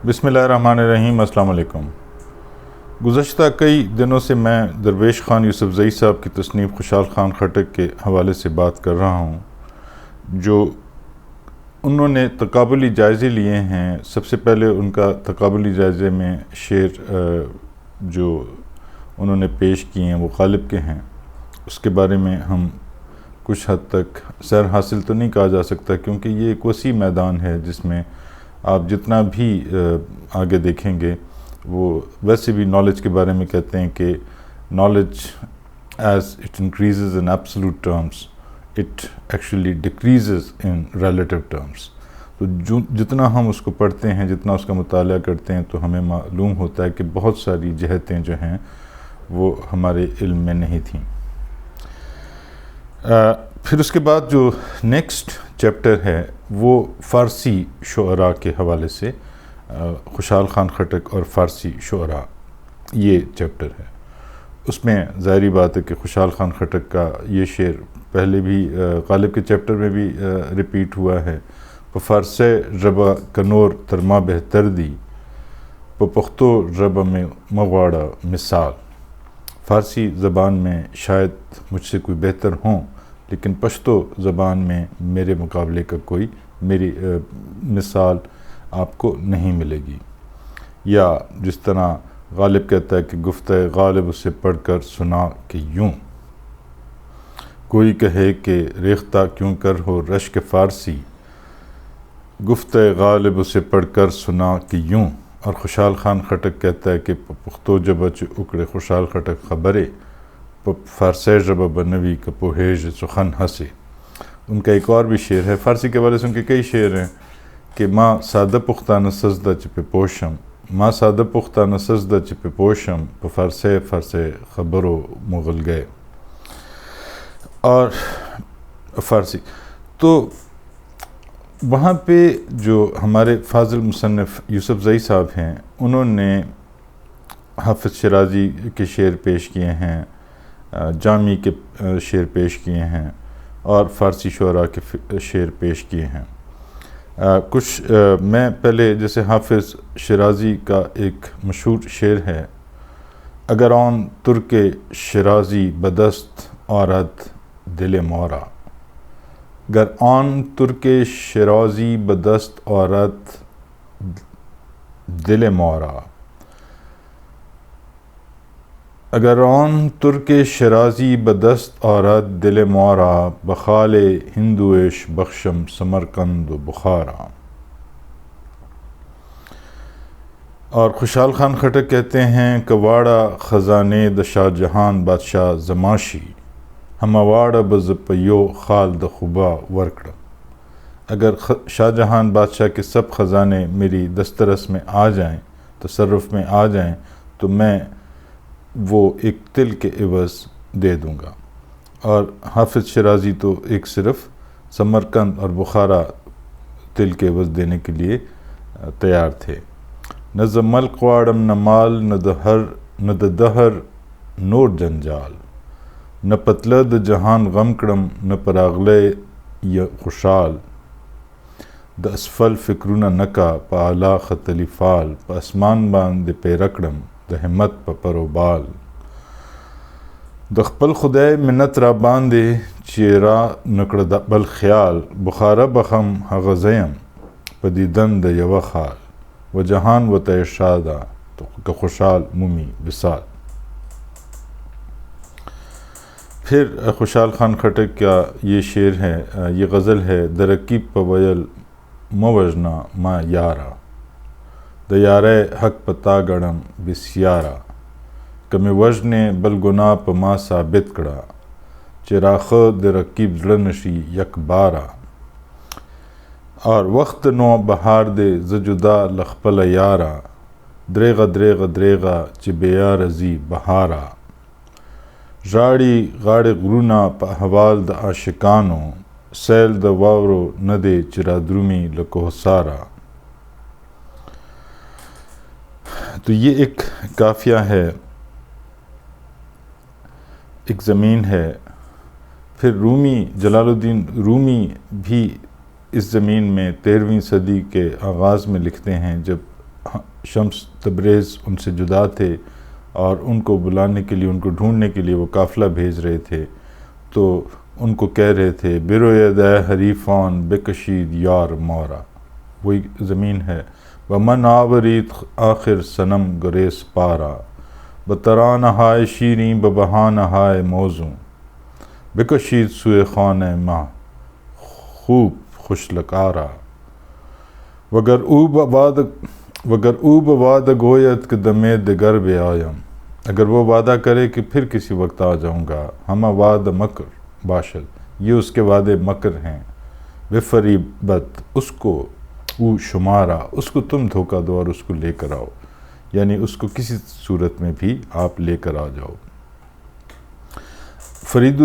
بسم اللہ الرحمن الرحیم۔ السلام علیکم۔ گزشتہ کئی دنوں سے میں درویش خان یوسفزئی صاحب کی تصنیف خوشحال خان خٹک کے حوالے سے بات کر رہا ہوں، جو انہوں نے تقابلی جائزے لیے ہیں۔ سب سے پہلے ان کا تقابلی جائزے میں شعر جو انہوں نے پیش کیے ہیں وہ غالب کے ہیں، اس کے بارے میں ہم کچھ حد تک سیر حاصل تو نہیں کہا جا سکتا، کیونکہ یہ ایک وسیع میدان ہے جس میں آپ جتنا بھی آگے دیکھیں گے، وہ ویسے بھی نالج کے بارے میں کہتے ہیں کہ knowledge as it increases in absolute terms it actually decreases in relative terms. تو جتنا ہم اس کو پڑھتے ہیں، جتنا اس کا مطالعہ کرتے ہیں، تو ہمیں معلوم ہوتا ہے کہ بہت ساری جہتیں جو ہیں وہ ہمارے علم میں نہیں تھیں۔ پھر اس کے بعد جو نیکسٹ چیپٹر ہے وہ فارسی شعراء کے حوالے سے، خوشحال خان خٹک اور فارسی شعراء، یہ چیپٹر ہے۔ اس میں ظاہری بات ہے کہ خوشحال خان خٹک کا یہ شعر پہلے بھی غالب کے چیپٹر میں بھی ریپیٹ ہوا ہے۔ فارسی ربا کنور ترما بہتر دی، پختو ربا میں مغواڑا مثال۔ فارسی زبان میں شاید مجھ سے کوئی بہتر ہوں، لیکن پشتو زبان میں میرے مقابلے کا کوئی میری مثال آپ کو نہیں ملے گی۔ یا جس طرح غالب کہتا ہے کہ گفتہ غالب اسے پڑھ کر سنا کہ یوں، کوئی کہے کہ ریختہ کیوں کر ہو رشک فارسی، گفتہ غالب اسے پڑھ کر سنا کہ یوں۔ اور خوشحال خان خٹک کہتا ہے کہ پختو جب اکڑے خوشحال خٹک خبرے، فارسی جب بنوی کپوہیج سخن ہنسے۔ ان کا ایک اور بھی شعر ہے، فارسی کے والے سے ان کے کئی شعر ہیں کہ ماں سادہ پختانہ سزدہ چپے پوشم، ماں سادہ پختانہ سزدہ چپے پوشم، فارسی خبرو مغل گئے۔ اور فارسی تو وہاں پہ جو ہمارے فاضل مصنف یوسفزئی صاحب ہیں، انہوں نے حافظ شیرازی کے شعر پیش کیے ہیں، جامی کے شعر پیش کیے ہیں، اور فارسی شعراء کے شعر پیش کیے ہیں۔ کچھ میں پہلے جیسے حافظ شیرازی کا ایک مشہور شعر ہے، اگر آن ترک شیرازی بدست آرد دل مورا، گر آن ترک شیرازی بدست آرد دل مورا، اگر آن ترک شیرازی بدست آرد دل مورا، بخال ہندویش بخشم سمرقند و بخارا۔ اور خوشحال خان خٹک کہتے ہیں کواڑا خزانے د شاہ جہان بادشاہ زماشی، ہمواڑا بز پیو خال د خوبا ورکڑ۔ اگر شاہ جہان بادشاہ کے سب خزانے میری دسترس میں آ جائیں، تصرف میں آ جائیں، تو میں وہ ایک تل کے عوض دے دوں گا۔ اور حافظ شیرازی تو ایک صرف سمرقند اور بخارا تل کے عوض دینے کے لیے تیار تھے۔ نہ ز ملک واڑم نہ مال، نہ دہر نور جنجال، نہ پتلہ د جہان غم کڑم، نہ پراغلے یا خوشال، د اسفل فکرونہ نکا پا اعلیٰ خطلی فال، پا اسمان باندے پے رکڑم د ہمت پا پرو بال، د خپل خدای منت را باندے چیرا نکڑ بل خیال، بخارا بخم هغزیم پا دیدن د یو خال، و جہان و تیشادا تو خوشحال مومی وصال۔ پھر خوشحال خان خٹک کا یہ شعر ہے، یہ غزل ہے، درکی پویل موجنا ما یارا، دیارے حق پتا گڑم بسیارا، کمی وجنے بل گناہ پا ما ثابت کڑا، چراخ درکیب زڑنشی یک بارا۔ اور وقت نو بہار دے زجدا لخپل یارا، دریغا دریغا دریغا چی بیار زی بہارا، راڑی غاڑ غرونا پا حوال دا عاشقانو، سیل دا واورو ندے چرا درومی لکو سارا۔ تو یہ ایک قافیہ ہے، ایک زمین ہے۔ پھر رومی، جلال الدین رومی بھی اس زمین میں 13ویں صدی کے آغاز میں لکھتے ہیں، جب شمس تبریز ان سے جدا تھے اور ان کو بلانے کے لیے، ان کو ڈھونڈنے کے لیے وہ قافلہ بھیج رہے تھے، تو ان کو کہہ رہے تھے برویدہ حریفان بکشید یار مورا، وہی زمین ہے، ومن آورید آخر صنم گریس پارا، بتران ہائے شیریں ببہان ہائے موزوں، بکشید سوئے خانہ ماہ خوب خوش لکارا، وگر او بواد گویت کہ دمے دگر بے آیم، اگر وہ وعدہ کرے کہ پھر کسی وقت آ جاؤں گا، ہمہ وعد مکر باشد، یہ اس کے وعدے مکر ہیں، بفریبت اس کو او شمارا، اس کو تم دھوکہ دو اور اس کو لے کر آؤ، یعنی اس کو کسی صورت میں بھی آپ لے کر آ جاؤ۔ فرید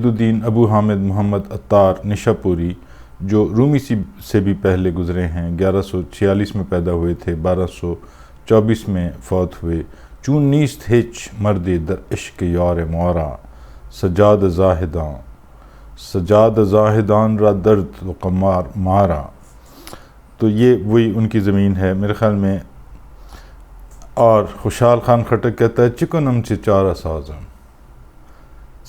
الدین ابو حامد محمد عطار نشاپوری، جو رومی سے بھی پہلے گزرے ہیں، 1146 میں پیدا ہوئے تھے، 1224 میں فوت ہوئے، چون نیست ہچ مردی در عشق یار مورا، سجاد زاہدان را درد و قمار مارا۔ تو یہ وہی ان کی زمین ہے میرے خیال میں۔ اور خوشحال خان خٹک کہتا ہے چکنم چچارا سازم،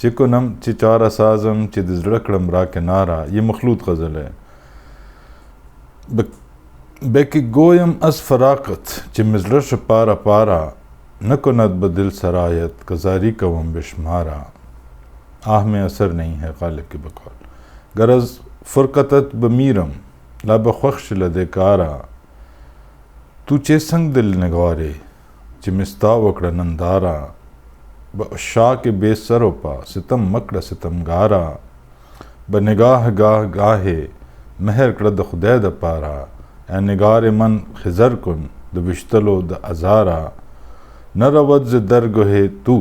چکنم چچارا سازم چی دزڑکڑم را کنارا، یہ مخلوط غزل ہے۔ بیکی گویم از فراقت چی مزرش پارا پارا، نکند بدل سرایت کزاری کوم بشمارا، آہ میں اثر نہیں ہے غالب کے بقول، غرض فرقتت بمیرم لب خوخش لدے کارا، تو چے سنگ دل نگارے چی مستا وکڑا نندارا، باشاک بے سرو پا ستم مکڑا ستم گارا، بنگاہ گاہ گاہے مہر کڑد خدید پارا، اے نگار من خزر کن د وشتلو د ازارا، نہ رود ز درگہ تو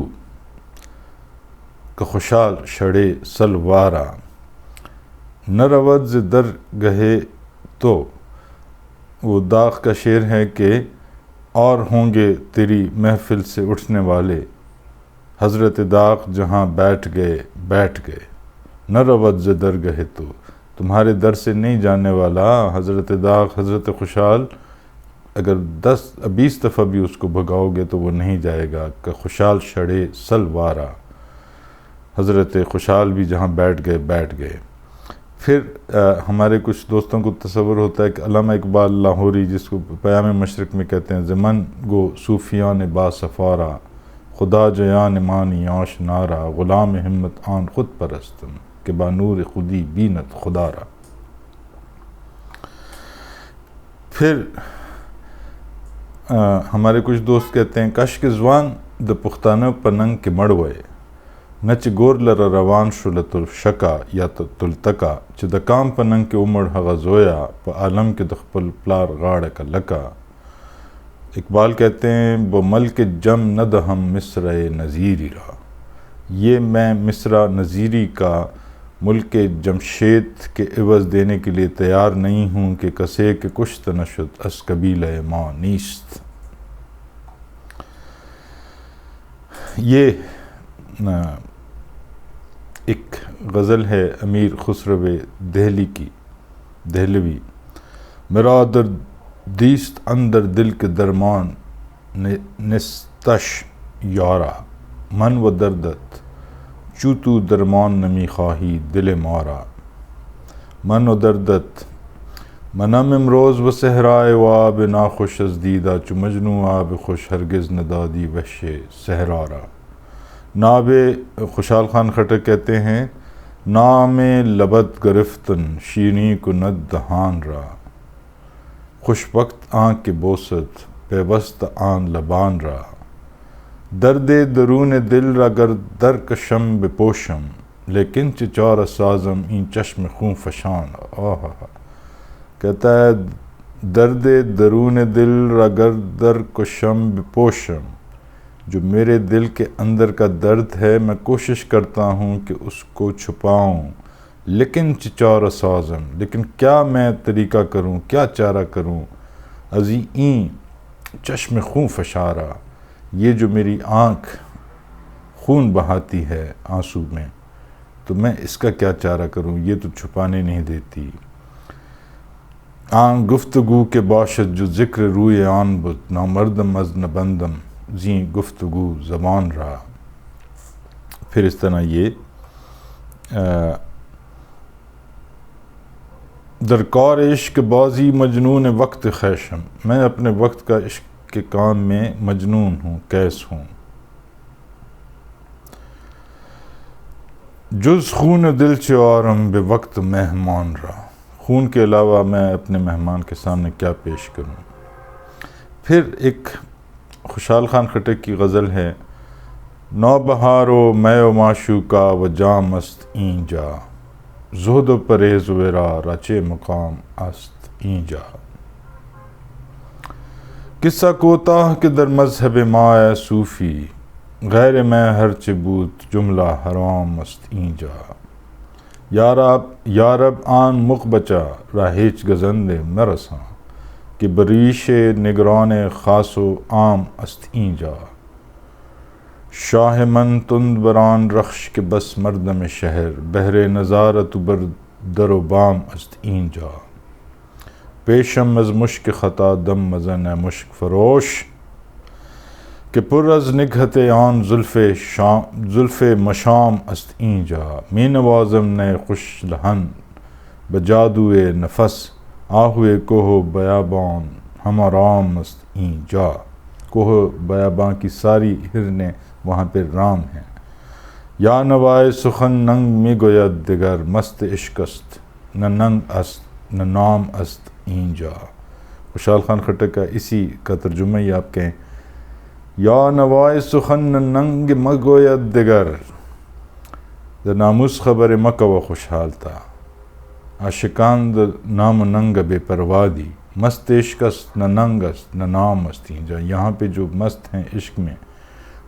کہ خوشحال شڑے سلوارا، نہ رود ز درگہ تو، وہ داغ کا شعر ہے کہ اور ہوں گے تیری محفل سے اٹھنے والے، حضرت داغ جہاں بیٹھ گئے، نہ رود ز درگہ تو، تمہارے در سے نہیں جانے والا حضرت داغ، حضرت خوشحال، اگر 20 دفعہ بھی اس کو بھگاؤ گے تو وہ نہیں جائے گا، کہ خوشحال شڑے سلوارا، حضرت خوشحال بھی جہاں بیٹھ گئے۔ پھر ہمارے کچھ دوستوں کو تصور ہوتا ہے کہ علامہ اقبال لاہوری، جس کو پیام مشرق میں کہتے ہیں، زمن گو صوفیان با سفارا، خدا جیان مانی آشنارا، غلام ہمت آن خود پرستم کہ با نور خودی بینت خدا را۔ پھر ہمارے کچھ دوست کہتے ہیں کش کے زوان د پختانه پننگ کے مڑوئے، نچ گور لر روان شلت الشکا یا تلتکا، چھ دکام پننگ کے امڑ ہغا زویا پا عالم کے دخپل پلار غاڑ کا لکا۔ اقبال کہتے ہیں وہ ملک جم ندہم مصرع نظیری را، یہ میں مصرع نظیری کا ملک جمشید کے عوض دینے کے لیے تیار نہیں ہوں کہ کسے کے کشت نشد از قبیلہ ما نیست۔ یہ ایک غزل ہے امیر خسرو دہلوی، میرا دردیست اندر دل کے درمان نستش یارا، من و دردت چو تو درمان نمی خواہی دل مارا، من و دردت منم امروز و صحرائے و آب ناخوش از دیدہ، چو مجنو آب خوش ہرگز ندادی وحش صحرارا۔ ناب خوشحال خان خٹک کہتے ہیں نام لبت گرفتن شیریں کو ند دہان را، خوش وقت آنکھ کے بوسط پیوست آن لبان را، درد درون دل را گر در کشم بپوشم، لیکن چچار سازم این چشم خون فشان۔ کہتا ہے درد درون دل را گر در کشم بپوشم، جو میرے دل کے اندر کا درد ہے میں کوشش کرتا ہوں کہ اس کو چھپاؤں، لیکن چچار سازم، لیکن کیا میں طریقہ کروں، کیا چارہ کروں، ازی این چشم خون فشارا، یہ جو میری آنکھ خون بہاتی ہے آنسو میں، تو میں اس کا کیا چارہ کروں، یہ تو چھپانے نہیں دیتی۔ آن گفتگو کے باشد جو ذکر روی آن بود، نامردم از نبندم زیں گفتگو زبان را۔ پھر اس طرح یہ در کار عشق بازی مجنون وقت خیشم، میں اپنے وقت کا عشق کے کام میں مجنون ہوں، کیس ہوں۔ جز خون دل چارم بے وقت مہمان را، خون کے علاوہ میں اپنے مہمان کے سامنے کیا پیش کروں۔ پھر ایک خوشحال خان خٹک کی غزل ہے، نو بہارو میں و معشوقہ و جام است اینجا، زہد و پرہیز ورا رچے مقام است اینجا۔ قصہ کوتاہ کہ در مذہب ما صوفی، غیر میں ہرچ بود جملہ حرام است اینجا۔ یارب آن مغ بچا را ہیچ گزند مرساں، کہ بریش نگران خاص و عام است اینجا۔ شاہ من تند بران رخش کے بس مردم شہر، بہر نظارت بر در و بام است اینجا۔ پیشم از مشک خطا دم مزن مشک فروش، کہ پر از نگہت آن زلف مشام است اینجا۔ می نوازم نئے خوش لہن بجادوئے نفس، آہوئے کوہ بیابان ہم آرام است اینجا۔ کوہ بیابان کی ساری ہرنیں وہاں پہ رام ہیں۔ یا نوائے سخن ننگ می گوید دگر، مست عشق است نہ ننگ است نہ نام است اینجا۔ خوشحال خان خٹک کا اسی کا ترجمہ ہی آپ کہیں، یا نوائے سخن ننگ مگوید دگر، در ناموس خبر مکہ و خوشحال تا، عاشقان در نام و ننگ بے پروادی، مست عشق است نہ ننگ است نہ نام است اینجا۔ یہاں پہ جو مست ہیں عشق میں،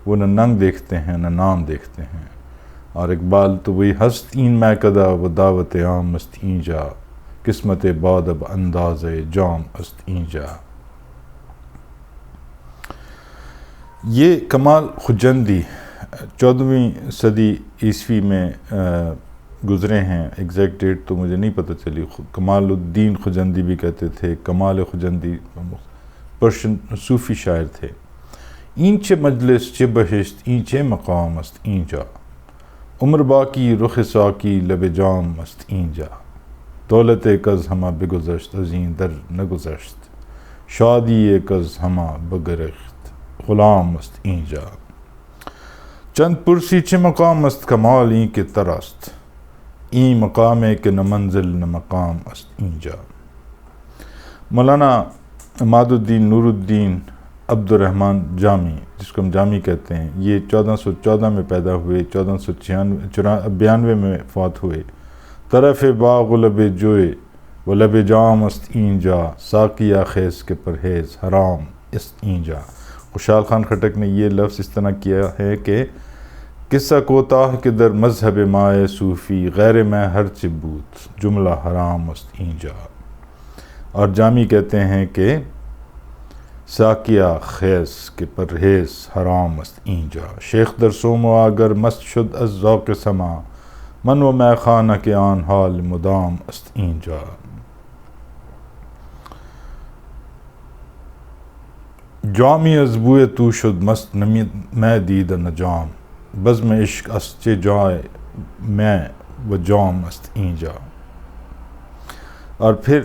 وہ نہ ننگ دیکھتے ہیں نہ نام دیکھتے ہیں۔ اور اقبال تو وہی ہست این میکده و دعوت عام است اینجا، قسمت باد اب انداز جام است اینجا۔ یہ کمال خجندی 14ویں صدی عیسوی میں گزرے ہیں، ایگزیکٹ ڈیٹ تو مجھے نہیں پتہ چلی۔ کمال الدین خجندی بھی کہتے تھے، کمال خجندی پرشین صوفی شاعر تھے۔ اینچ مجلس چه بہشت اینچ مقام است اینجا، عمر باقی رخ ساکی لب جام است اینجا۔ دولت کز ہما بگذشت ازین در نگذشت، شادی کز ہما بگرخت غلام است اینجا۔ چند پرسی چه مقام است کمال این کے تراست، این مقام ہے کہ نہ منزل نہ مقام است اینجا۔ مولانا عماد الدین نور الدین عبد الرحمن جامی، جس کو ہم جامی کہتے ہیں، یہ 1414 میں پیدا ہوئے، 1492 میں فوت ہوئے۔ طرف باغ لب جوئے و لب جام است اینجا، ساقیہ خیز کے پرہیز حرام است اینجا۔ خوشحال خان خٹک نے یہ لفظ اس طرح کیا ہے کہ قصہ کوتاہ کہ در مذہب مائے صوفی، غیر میں ہرچ بود جملہ حرام است اینجا۔ اور جامی کہتے ہیں کہ ساقیہ خیز کے پرہیز حرام است اینجا۔ شیخ در سوم و آگر مست شد از ذوق سما، من و میں خانہ کے آن حال مدام است اینجا۔ جامی از بوئے تو شد مست میں دید نجام، بزم عشق است چه جائے میں و جام است اینجا۔ اور پھر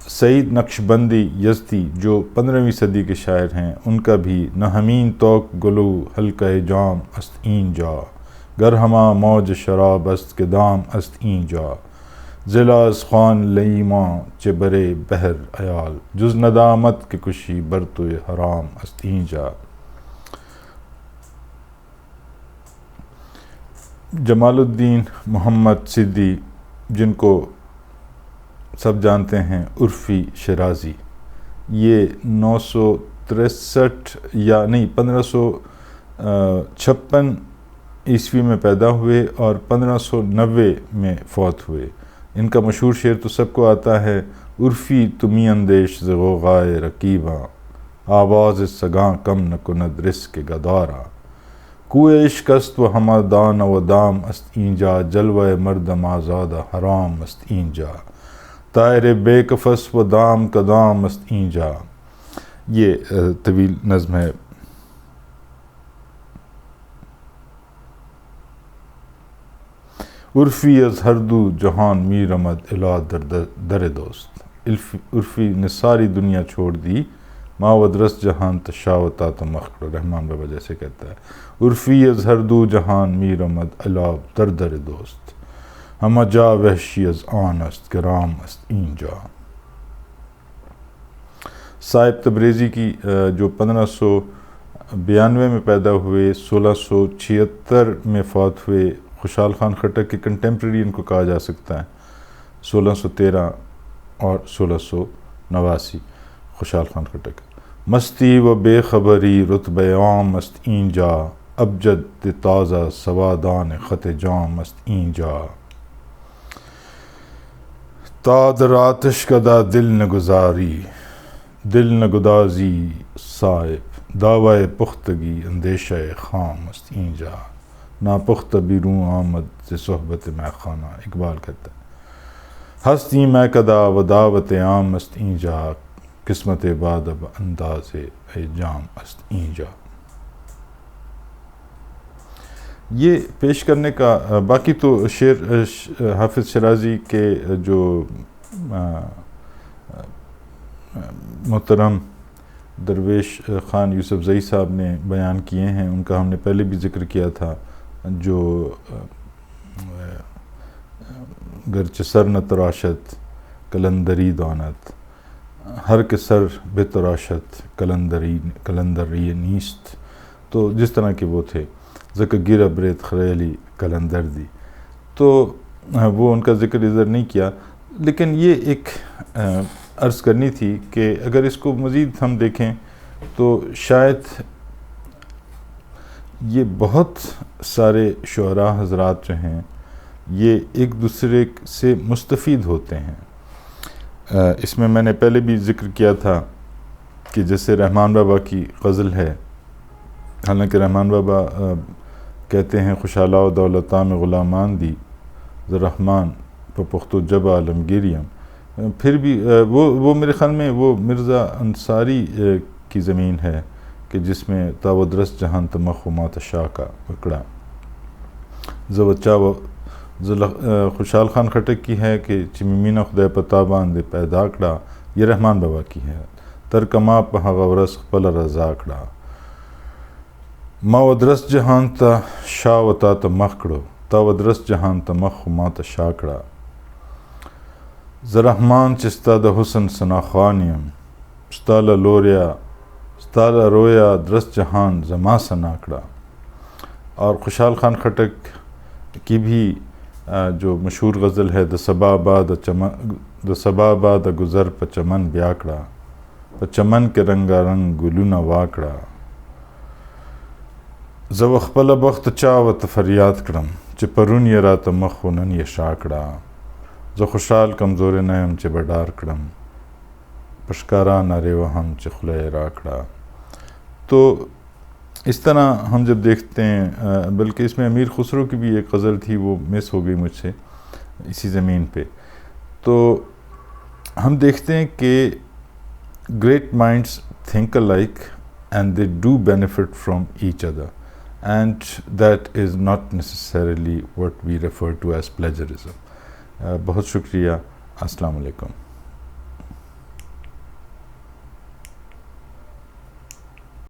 سعید نقشبندی یزدی جو 15ویں صدی کے شاعر ہیں، ان کا بھی نہ ہمین توک گلو حلقہ جام است اینجا، گر ہما موج شراب است کہ دام است اینجا، ضلع از خوان لیما چه برے بحر عیال، جز ندامت کے کشی بر تو حرام است اینجا۔ جمال الدین محمد سدی، جن کو سب جانتے ہیں عرفی شیرازی، یہ 963 یا نہیں 1556 عیسوی میں پیدا ہوئے اور 1590 میں فوت ہوئے۔ ان کا مشہور شعر تو سب کو آتا ہے، عرفی تمی اندیش ز غوغائے رقیباں، آواز سگاں کم نہ کند رزق گدارا، کوئے عشق است و ہما دان و دام است اینجا، جلوہ مردم آزاد حرام است اینجا۔ طائر بے کفس و دام کدام است اینجا. یہ طویل نظم ہے. عرفی از ہر دو جہان میر آمد الا در دوست. عرفی نے ساری دنیا چھوڑ دی ما ودرس جہان تشاوتا تو مخر. رحمان بابا جیسے کہتا ہے عرفی از ہر دو جہان میر آمد الا در دوست. ہمہ جا وحشی از آن است گرام است اینجا. صاحب تبریزی کی جو 1592 میں پیدا ہوئے 1676 میں فوت ہوئے خوشحال خان خٹک کے کنٹمپریری ان کو کہا جا سکتا ہے. 1613 اور 1689 خوشحال خان خٹک. مستی و بے خبری رتبہ عام است اینجا ابجد تازہ سوادان خط جام است اینجا. تا در آتش کدا دل نگذاری دل نگدازی صاحب دعوی پختگی اندیشہ خام است اینجا. ناپختہ بیرون آمد سے صحبت میخانہ. اقبال کہتا ہے ہستی میکدہ و دعوت عام است اینجا قسمت بعد اب انداز جام است اینجا. یہ پیش کرنے کا باقی تو شعر حافظ شیرازی کے جو محترم درویش خان یوسف زئی صاحب نے بیان کیے ہیں ان کا ہم نے پہلے بھی ذکر کیا تھا. جو گرچہ سر نہ تراشت کلندری دانت ہر کے سر بے تراشت کلندری نیست. تو جس طرح کے وہ تھے ذکر گر بریت خریلی کلندر دی. تو وہ ان کا ذکر ادھر نہیں کیا لیکن یہ ایک عرض کرنی تھی کہ اگر اس کو مزید ہم دیکھیں تو شاید یہ بہت سارے شعراء حضرات جو ہیں یہ ایک دوسرے سے مستفید ہوتے ہیں. اس میں نے پہلے بھی ذکر کیا تھا کہ جیسے رحمان بابا کی غزل ہے. حالانکہ رحمان بابا کہتے ہیں خوشحالہ و دولتاں میں غلامان دی ز رحمان پہ پختو جب عالمگیریم. پھر بھی وہ میرے خیال میں وہ مرزا انصاری کی زمین ہے کہ جس میں تاودرس جہان تمخ و مات شاہ کا پکڑا. خوشحال خان خٹک کی ہے کہ چمیمینہ خدای پتا باندے پیدا کڑا. یہ رحمان بابا کی ہے. ترکما پہا غورس پل رضا کڑا ما ودرس جہان تا شاہ و تا تمخ کڑو تا ودرس جہان تمخ و مات شاہ کڑا. زرحمان چستا دا حسن سنا خانیم ستالا لوریا ستالا رویا درس جہان زما سناکڑا. اور خوشحال خان خٹک کی بھی جو مشہور غزل ہے د صبا باد گزر پا چمن بیاکڑا پا چمن کے رنگا رنگ گلونا واکڑا. زوخ پلا بخت چاوت فریاد کرم چه پرون یرا تمخونن یشاکڑا. زو خوشحال کمزور نیم چه بڑار کرم پشکارا نارے وہم چه خلے راکڑا. تو اس طرح ہم جب دیکھتے ہیں بلکہ اس میں امیر خسرو کی بھی ایک غزل تھی وہ مس ہو گئی مجھ سے اسی زمین پہ. تو ہم دیکھتے ہیں کہ great minds think alike and they do benefit from each other and that is not necessarily what we refer to as plagiarism. بہت شکریہ. السلام علیکم.